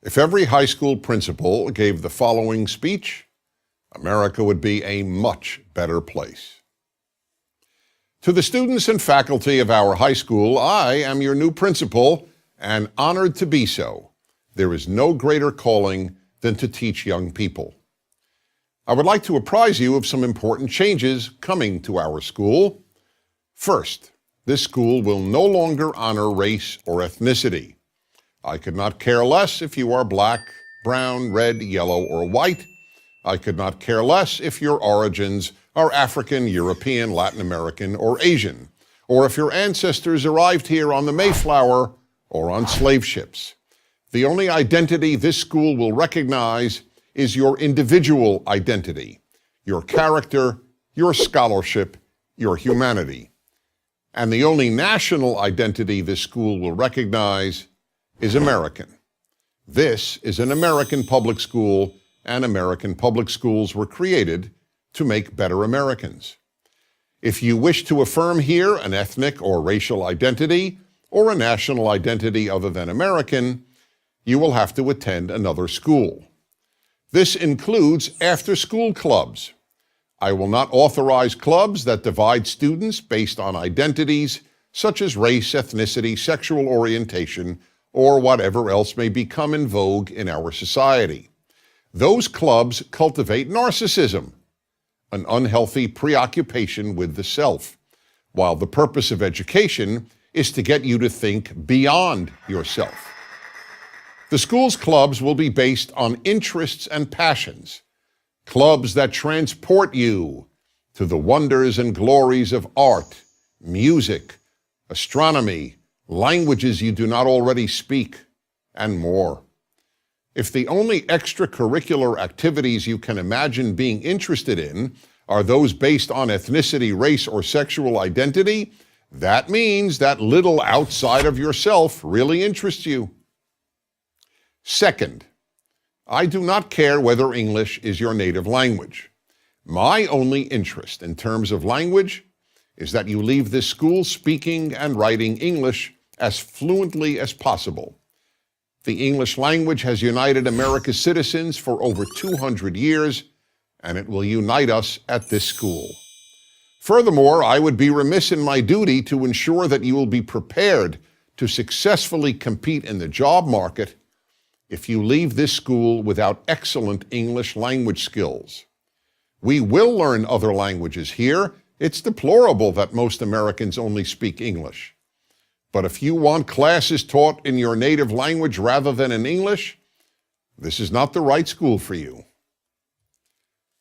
If every high school principal gave the following speech, America would be a much better place. To the students and faculty of our high school, I am your new principal and honored to be so. There is no greater calling than to teach young people. I would like to apprise you of some important changes coming to our school. First, this school will no longer honor race or ethnicity. I could not care less if you are black, brown, red, yellow, or white. I could not care less if your origins are African, European, Latin American, or Asian, or if your ancestors arrived here on the Mayflower or on slave ships. The only identity this school will recognize is your individual identity, your character, your scholarship, your humanity. And the only national identity this school will recognize is American. This is an American public school, and American public schools were created to make better Americans. If you wish to affirm here an ethnic or racial identity or a national identity other than American, you will have to attend another school. This includes after-school clubs. I will not authorize clubs that divide students based on identities such as race, ethnicity, sexual orientation, or whatever else may become in vogue in our society. Those clubs cultivate narcissism, an unhealthy preoccupation with the self, while the purpose of education is to get you to think beyond yourself. The school's clubs will be based on interests and passions, clubs that transport you to the wonders and glories of art, music, astronomy, languages you do not already speak, and more. If the only extracurricular activities you can imagine being interested in are those based on ethnicity, race, or sexual identity, that means that little outside of yourself really interests you. Second, I do not care whether English is your native language. My only interest in terms of language is that you leave this school speaking and writing English as fluently as possible. The English language has united America's citizens for over 200 years, and it will unite us at this school. Furthermore, I would be remiss in my duty to ensure that you will be prepared to successfully compete in the job market if you leave this school without excellent English language skills. We will learn other languages here. It's deplorable that most Americans only speak English. But if you want classes taught in your native language rather than in English, this is not the right school for you.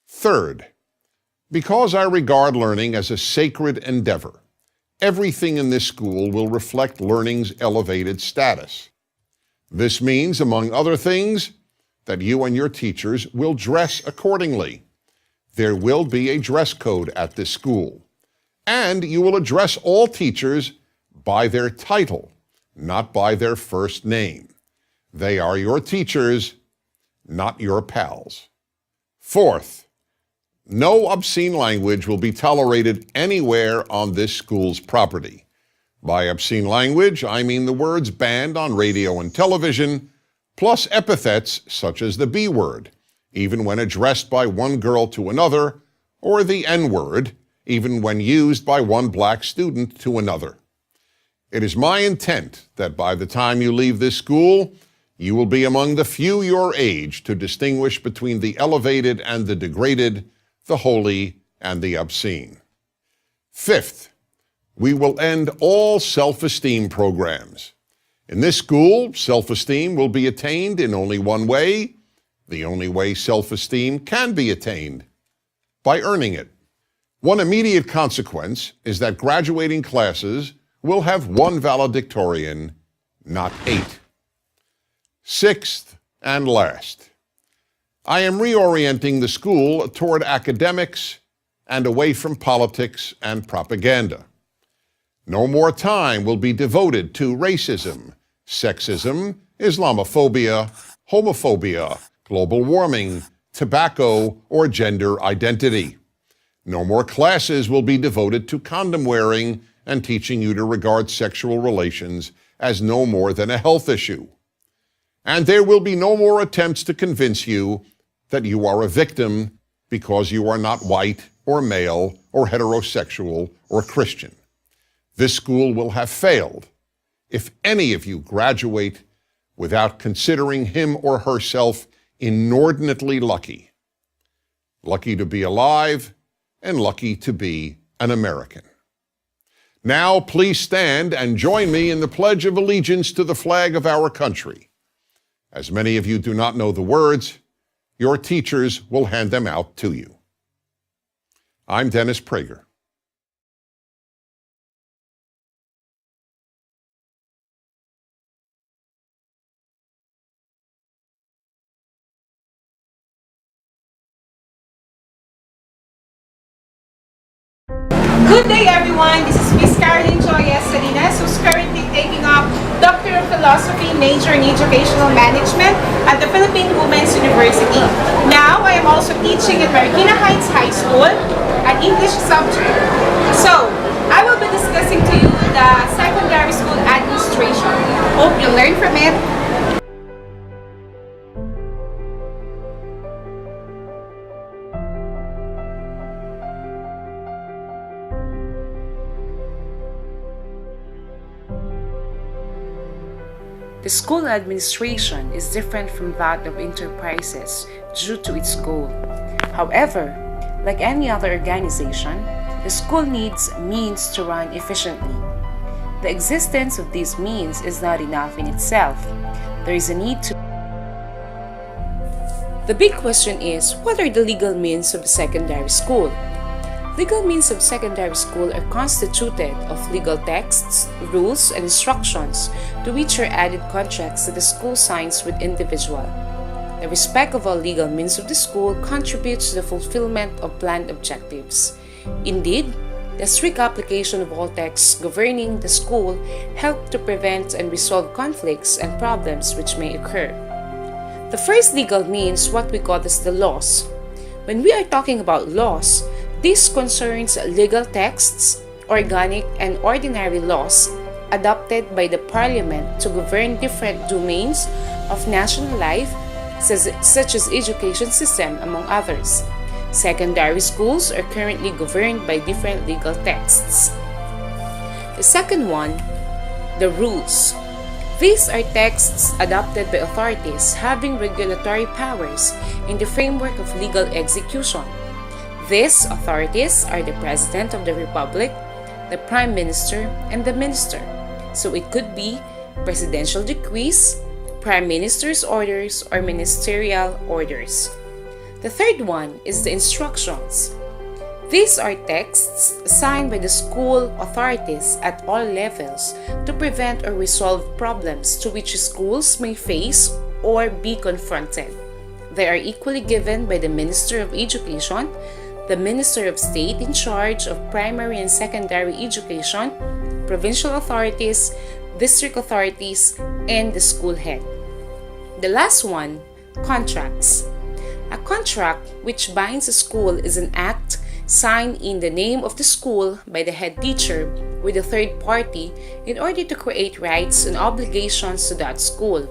Third, because I regard learning as a sacred endeavor, everything in this school will reflect learning's elevated status. This means, among other things, that you and your teachers will dress accordingly. There will be a dress code at this school, and you will address all teachers by their title, not by their first name. They are your teachers, not your pals. Fourth, no obscene language will be tolerated anywhere on this school's property. By obscene language, I mean the words banned on radio and television, plus epithets such as the B word, even when addressed by one girl to another, or the N word, even when used by one black student to another. It is my intent that by the time you leave this school, you will be among the few your age to distinguish between the elevated and the degraded, the holy and the obscene. Fifth, we will end all self-esteem programs. In this school, self-esteem will be attained in only one way, the only way self-esteem can be attained, by earning it. One immediate consequence is that graduating classes will have one valedictorian, not 8. Sixth and last, I am reorienting the school toward academics and away from politics and propaganda. No more time will be devoted to racism, sexism, Islamophobia, homophobia, global warming, tobacco, or gender identity. No more classes will be devoted to condom wearing and teaching you to regard sexual relations as no more than a health issue. And there will be no more attempts to convince you that you are a victim because you are not white or male or heterosexual or Christian. This school will have failed if any of you graduate without considering him or herself inordinately lucky. Lucky to be alive and lucky to be an American. Now, please stand and join me in the Pledge of Allegiance to the flag of our country. As many of you do not know the words, your teachers will hand them out to you. I'm Dennis Prager. Good day everyone, this is Miss Caroline Joya Salinas, who's currently taking up Doctor of Philosophy major in Educational Management at the Philippine Women's University. Now I am also teaching at Marikina Heights High School, an English subject. So, I will be discussing to you the secondary school administration. Hope you'll learn from it. The school administration is different from that of enterprises due to its goal. However, like any other organization, the school needs means to run efficiently. The existence of these means is not enough in itself. There is a need to. The big question is, what are the legal means of a secondary school? Legal means of secondary school are constituted of legal texts, rules, and instructions to which are added contracts that the school signs with individual. The respect of all legal means of the school contributes to the fulfillment of planned objectives. Indeed, the strict application of all texts governing the school help to prevent and resolve conflicts and problems which may occur. The first legal means what we call as the laws. When we are talking about laws, this concerns legal texts, organic and ordinary laws adopted by the Parliament to govern different domains of national life, such as education system, among others. Secondary schools are currently governed by different legal texts. The second one, the rules. These are texts adopted by authorities having regulatory powers in the framework of legal execution. These authorities are the President of the Republic, the Prime Minister, and the Minister. So it could be presidential decrees, Prime Minister's orders, or ministerial orders. The third one is the instructions. These are texts signed by the school authorities at all levels to prevent or resolve problems to which schools may face or be confronted. They are equally given by the Minister of Education, the Minister of State in charge of primary and secondary education, provincial authorities, district authorities, and the school head. The last one, contracts. A contract which binds a school is an act signed in the name of the school by the head teacher with a third party in order to create rights and obligations to that school.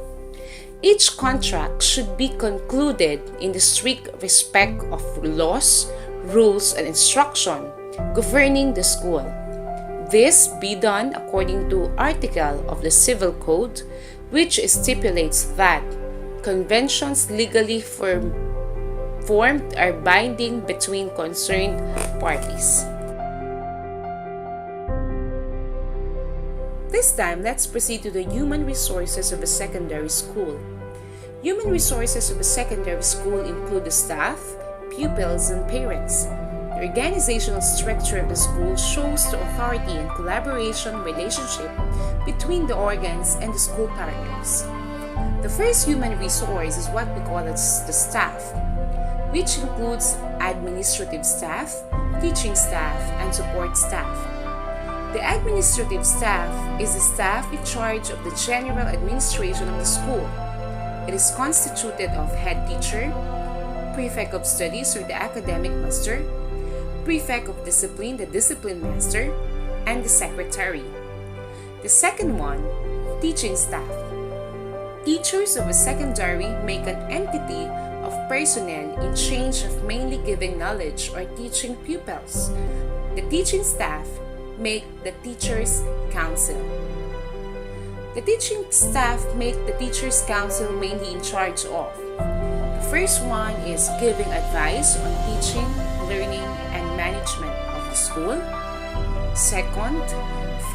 Each contract should be concluded in the strict respect of laws, rules, and instruction governing the school. This be done according to article of the Civil Code, which stipulates that conventions legally formed are binding between concerned parties. This time, let's proceed to the human resources of a secondary school. Human resources of a secondary school include the staff, pupils, and parents. The organizational structure of the school shows the authority and collaboration relationship between the organs and the school partners. The first human resource is what we call as the staff, which includes administrative staff, teaching staff, and support staff. The administrative staff is the staff in charge of the general administration of the school. It is constituted of head teacher, prefect of studies or the academic master, prefect of discipline, the discipline master, and the secretary. The second one, teaching staff. Teachers of a secondary make an entity of personnel in charge of mainly giving knowledge or teaching pupils. The teaching staff make the teachers' council. The teaching staff make the teachers' council mainly in charge of: the first one is giving advice on teaching, learning, and management of the school. Second,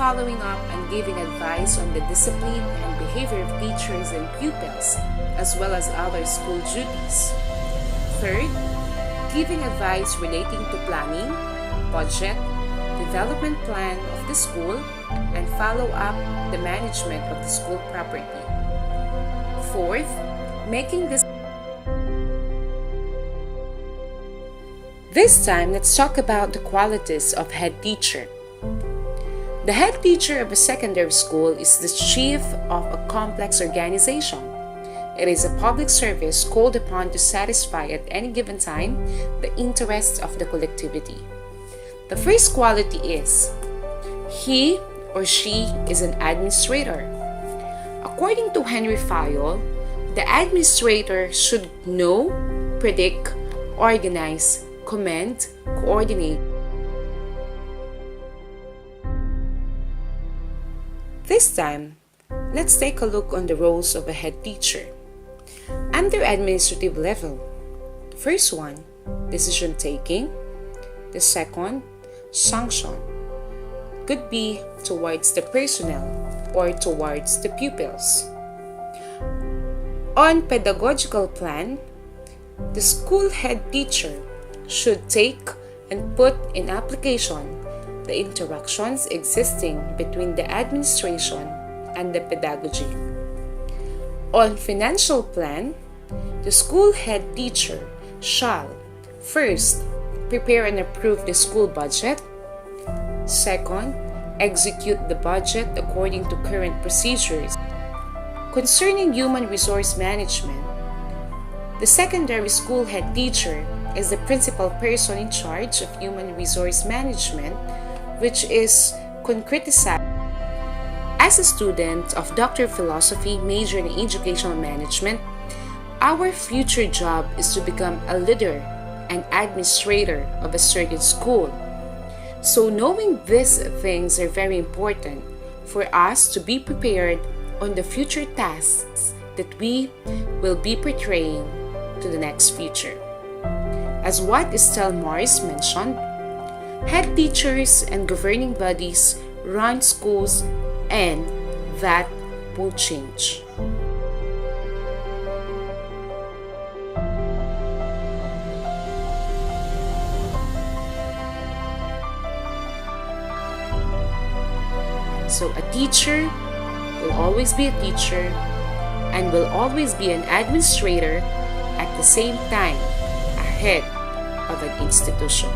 following up and giving advice on the discipline and behavior of teachers and pupils, as well as other school duties. Third, giving advice relating to planning, budget, development plan of the school, and follow up the management of the school property. Fourth, making this. This time, let's talk about the qualities of head teacher. The head teacher of a secondary school is the chief of a complex organization. It is a public service called upon to satisfy at any given time the interests of the collectivity. The first quality is he or she is an administrator. According to Henry Fayol, the administrator should know, predict, organize, commend, coordinate. This time, let's take a look on the roles of a head teacher. Under administrative level, the first one, decision taking. The second, sanction, could be towards the personnel or towards the pupils. On pedagogical plan, the school head teacher should take and put in application the interactions existing between the administration and the pedagogy. On financial plan, the school head teacher shall first prepare and approve the school budget. Second, execute the budget according to current procedures. Concerning human resource management, the secondary school head teacher is the principal person in charge of human resource management, which is concretized. As a student of Doctor of Philosophy, major in Educational Management, our future job is to become a leader and administrator of a certain school. So knowing these things are very important for us to be prepared on the future tasks that we will be portraying to the next future. As what Estelle Morris mentioned, head teachers and governing bodies run schools, and that will change. So a teacher will always be a teacher and will always be an administrator at the same time, a head of an institution.